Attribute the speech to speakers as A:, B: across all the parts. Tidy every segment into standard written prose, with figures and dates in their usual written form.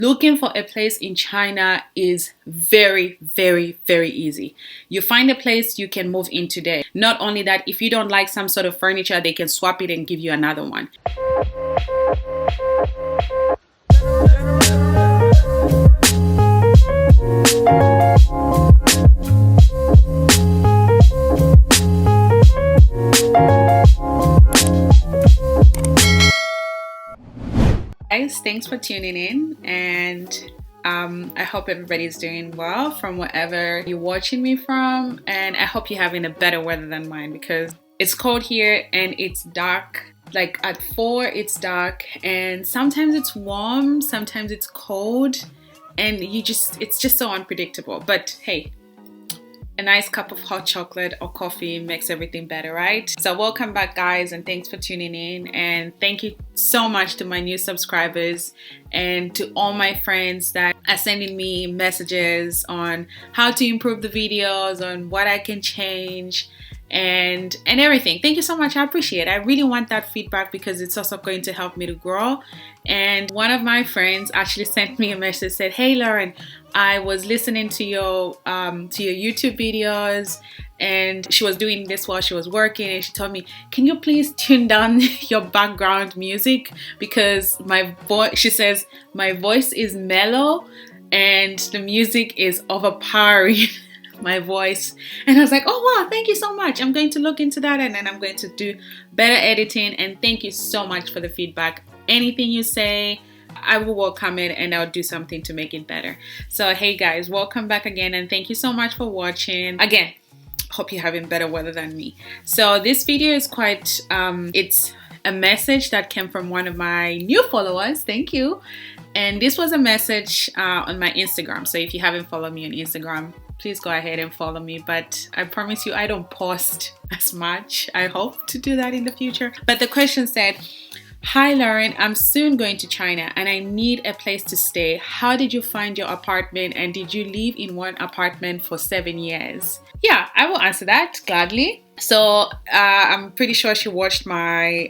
A: Looking for a place in China is very, very, very easy. You find a place, you can move in today. Not only that, if you don't like some sort of furniture, they can swap it and give you another one. Guys, thanks for tuning in, and I hope everybody's doing well from wherever you're watching me from, and I hope you're having a better weather than mine because it's cold here and it's dark. Like at 4 it's dark, and sometimes it's warm, sometimes it's cold, and it's just so unpredictable. But hey, a nice cup of hot chocolate or coffee makes everything better, right? So welcome back, guys, and thanks for tuning in, and thank you so much to my new subscribers and to all my friends that are sending me messages on how to improve the videos, on what I can change, and everything. Thank you so much. I appreciate it. I really want that feedback because it's also going to help me to grow. And one of my friends actually sent me a message, said, "Hey Lauren, I was listening to your YouTube videos," and she was doing this while she was working, and she told me, "Can you please tune down your background music because she says my voice is mellow and the music is overpowering my voice." And I was like, "Oh wow, thank you so much. I'm going to look into that, and then I'm going to do better editing." And thank you so much for the feedback. Anything you say, I will welcome it, and I'll do something to make it better. So hey guys, welcome back again, and thank you so much for watching. Again, hope you're having better weather than me. So this video is quite it's a message that came from one of my new followers. Thank you. And this was a message on my Instagram. So if you haven't followed me on Instagram, please go ahead and follow me. But I promise you, I don't post as much. I hope to do that in the future. But the question said, "Hi Lauren, I'm soon going to China and I need a place to stay. How did you find your apartment, and did you live in one apartment for 7 years?" Yeah, I will answer that gladly. So I'm pretty sure she watched my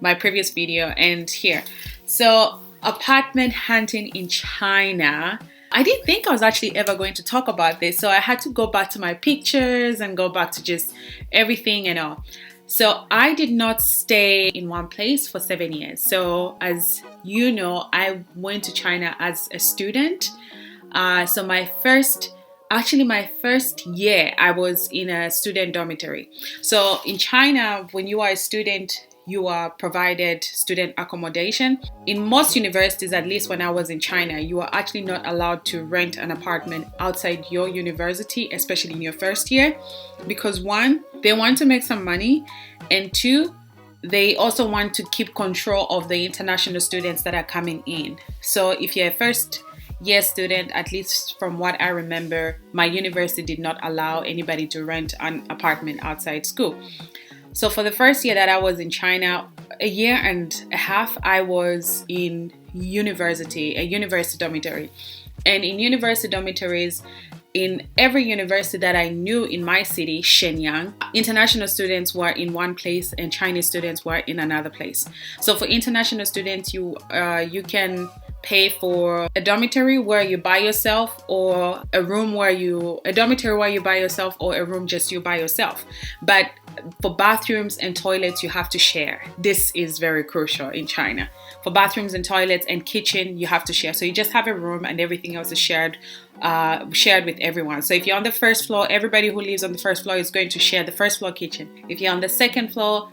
A: my previous video, and here. So apartment hunting in China. I didn't think I was actually ever going to talk about this, so I had to go back to my pictures and go back to just everything and all. So I did not stay in one place for 7 years. So as you know, I went to China as a student. So my first year, I was in a student dormitory. So in China, when you are a student, you are provided student accommodation. In most universities, at least when I was in China, you are actually not allowed to rent an apartment outside your university, especially in your first year, because one, they want to make some money, and two, they also want to keep control of the international students that are coming in. So if you're a first year student, at least from what I remember, my university did not allow anybody to rent an apartment outside school. So for the first year that I was in China, a year and a half, I was in a university dormitory. And in university dormitories, in every university that I knew in my city, Shenyang, international students were in one place and Chinese students were in another place. So for international students, you can pay for a dormitory where you by yourself, or a dormitory where you by yourself, or a room just you by yourself. But for bathrooms and toilets, you have to share. This is very crucial in China. For bathrooms and toilets and kitchen, you have to share. So you just have a room and everything else is shared with everyone. So if you're on the first floor, everybody who lives on the first floor is going to share the first floor kitchen. If you're on the second floor,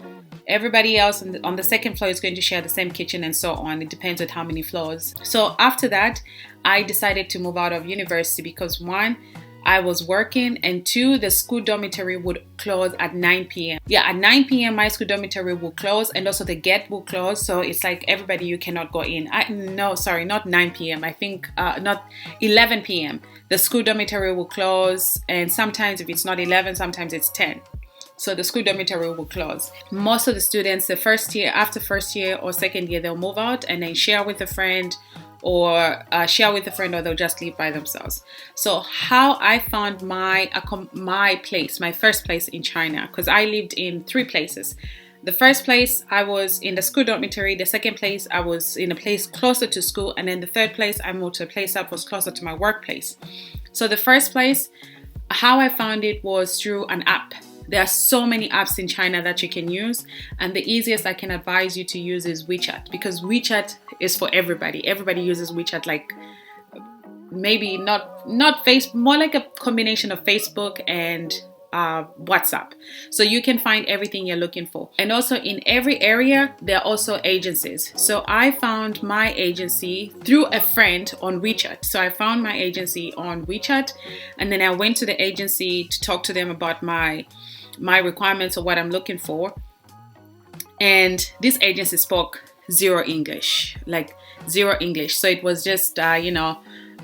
A: everybody else on the second floor is going to share the same kitchen, and so on. It depends on how many floors. So after that, I decided to move out of university because one, I was working, and two, the school dormitory would close at 9 p.m. Yeah, at 9 p.m. my school dormitory will close, and also the gate will close. So it's like everybody, you cannot go in. No, sorry, not 9 p.m. I think not 11 p.m. The school dormitory will close, and sometimes if it's not 11, sometimes it's 10. So the school dormitory will close. Most of the students, after first year or second year, they'll move out and then share with a friend, or they'll just live by themselves. So how I found my first place in China, because I lived in 3 places. The first place I was in the school dormitory, the second place I was in a place closer to school, and then the third place I moved to a place that was closer to my workplace. So the first place, how I found it was through an app. There are so many apps in China that you can use, and the easiest I can advise you to use is WeChat, because WeChat is for everybody. Everybody uses WeChat, like maybe not Facebook, more like a combination of Facebook and WhatsApp. So you can find everything you're looking for. And also in every area, there are also agencies. So I found my agency through a friend on WeChat. So I found my agency on WeChat, and then I went to the agency to talk to them about my requirements or what I'm looking for. And this agency spoke zero English, like zero English. So it was just,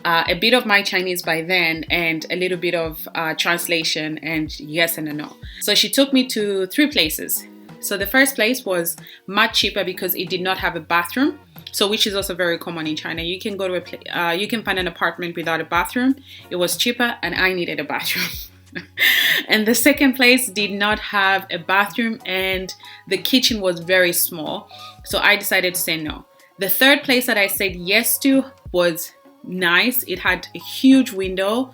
A: a bit of my Chinese by then and a little bit of translation and yes and a no. So she took me to 3 places. So the first place was much cheaper because it did not have a bathroom. So which is also very common in China. You can go to you can find an apartment without a bathroom. It was cheaper and I needed a bathroom. And the second place did not have a bathroom and the kitchen was very small. So I decided to say no. The third place that I said yes to was nice. It had a huge window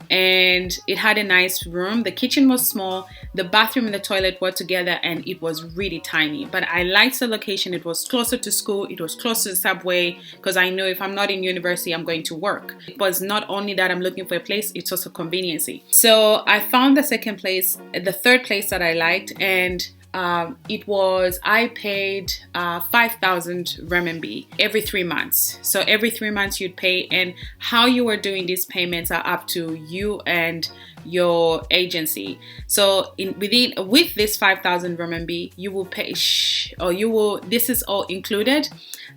A: and it had a nice room. The kitchen was small, the bathroom and the toilet were together, and it was really tiny. But I liked the location. It was closer to school, it was close to the subway, because I know if I'm not in university, I'm going to work. It was not only that I'm looking for a place, it's also conveniency. So I found the third place that I liked, and I paid 5,000 renminbi every 3 months. So every 3 months you'd pay, and how you are doing these payments are up to you and your agency. So with this 5,000 renminbi, you will pay, this is all included.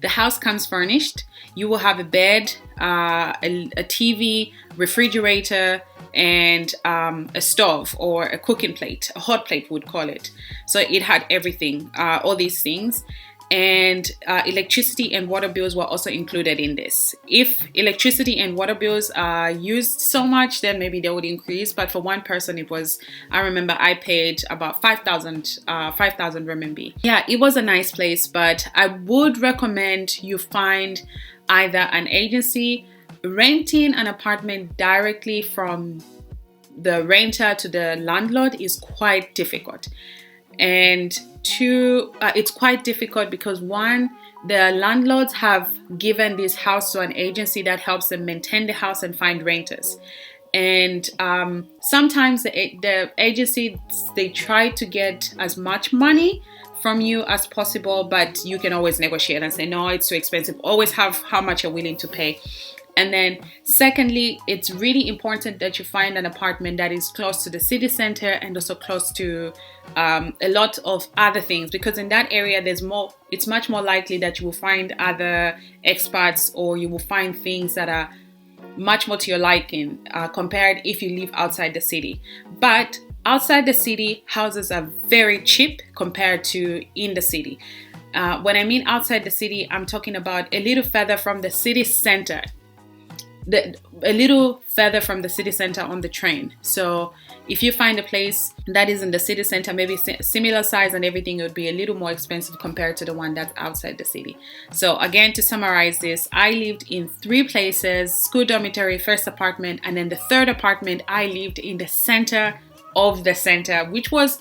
A: The house comes furnished. You will have a bed, a TV, refrigerator, and a stove or a cooking plate, a hot plate would call it. So it had everything, all these things. And electricity and water bills were also included in this. If electricity and water bills are used so much, then maybe they would increase. But for one person, I remember I paid about 5,000 renminbi. Yeah, it was a nice place, but I would recommend you find either an agency. Renting an apartment directly from the renter to the landlord is quite difficult. And it's quite difficult because one, the landlords have given this house to an agency that helps them maintain the house and find renters. And sometimes the agency, they try to get as much money from you as possible, but you can always negotiate and say, no, it's too expensive. Always have how much you're willing to pay. And then secondly, it's really important that you find an apartment that is close to the city center and also close to a lot of other things, because in that area it's much more likely that you will find other expats, or you will find things that are much more to your liking compared if you live outside the city. But outside the city, houses are very cheap compared to in the city. When I mean outside the city, I'm talking about a little further from the city center. A little further from the city center on the train. So if you find a place that is in the city center, maybe similar size and everything, it would be a little more expensive compared to the one that's outside the city. So again, to summarize this, I lived in 3 places: school dormitory, first apartment, and then the third apartment I lived in the center of the center, which was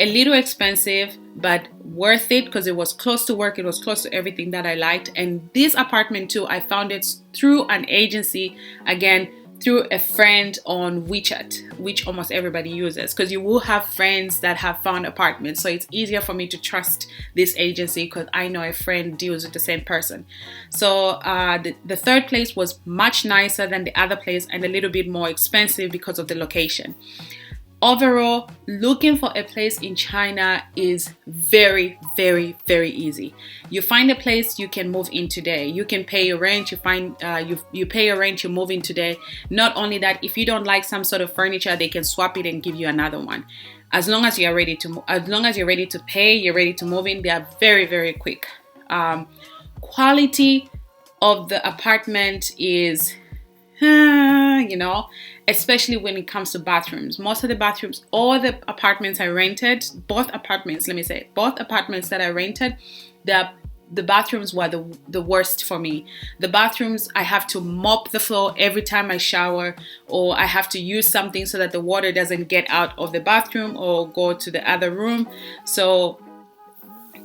A: a little expensive but worth it because it was close to work, it was close to everything that I liked. And this apartment too, I found it through an agency, again through a friend on WeChat, which almost everybody uses, because you will have friends that have found apartments. So it's easier for me to trust this agency because I know a friend deals with the same person. So the third place was much nicer than the other place and a little bit more expensive because of the location. Overall, looking for a place in China is very, very, very easy. You find a place, you can move in today. You can pay your rent. You pay your rent, you move in today. Not only that, if you don't like some sort of furniture, they can swap it and give you another one. As long as you're ready to pay, you're ready to move in. They are very, very quick. Quality of the apartment is you know, especially when it comes to bathrooms. Most of the bathrooms, all the apartments I rented, both apartments that I rented, the bathrooms were the worst for me. The bathrooms, I have to mop the floor every time I shower, or I have to use something so that the water doesn't get out of the bathroom or go to the other room. So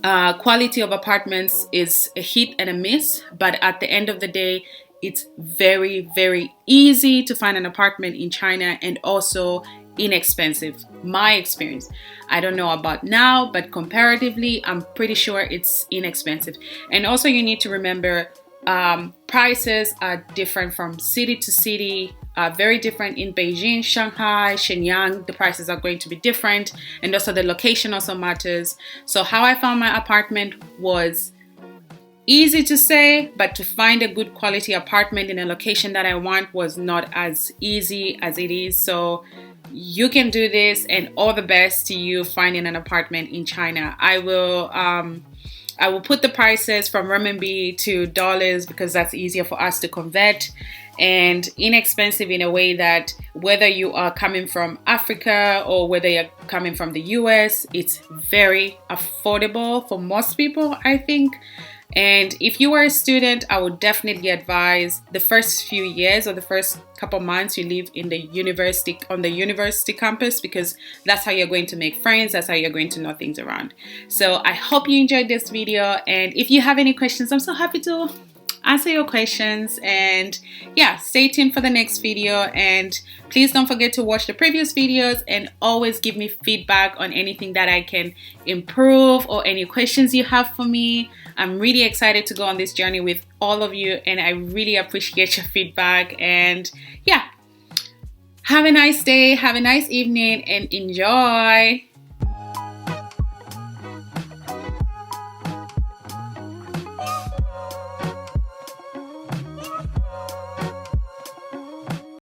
A: quality of apartments is a hit and a miss, but at the end of the day, it's very, very easy to find an apartment in China, and also inexpensive. My experience. I don't know about now, but comparatively, I'm pretty sure it's inexpensive. And also, you need to remember, prices are different from city to city. Very different in Beijing, Shanghai, Shenyang. The prices are going to be different, and also the location also matters. So how I found my apartment was easy to say, but to find a good quality apartment in a location that I want was not as easy as it is. So you can do this, and all the best to you finding an apartment in China. I will put the prices from renminbi to dollars because that's easier for us to convert, and inexpensive in a way that whether you are coming from Africa or whether you're coming from the US, it's very affordable for most people, I think. And if you are a student, I would definitely advise the first few years or the first couple months you live in the university, on the university campus, because that's how you're going to make friends. That's how you're going to know things around. So I hope you enjoyed this video. And if you have any questions, I'm so happy to answer your questions. And yeah, stay tuned for the next video. And please don't forget to watch the previous videos, and always give me feedback on anything that I can improve or any questions you have for me. I'm really excited to go on this journey with all of you, and I really appreciate your feedback. And yeah, have a nice day, have a nice evening, and enjoy.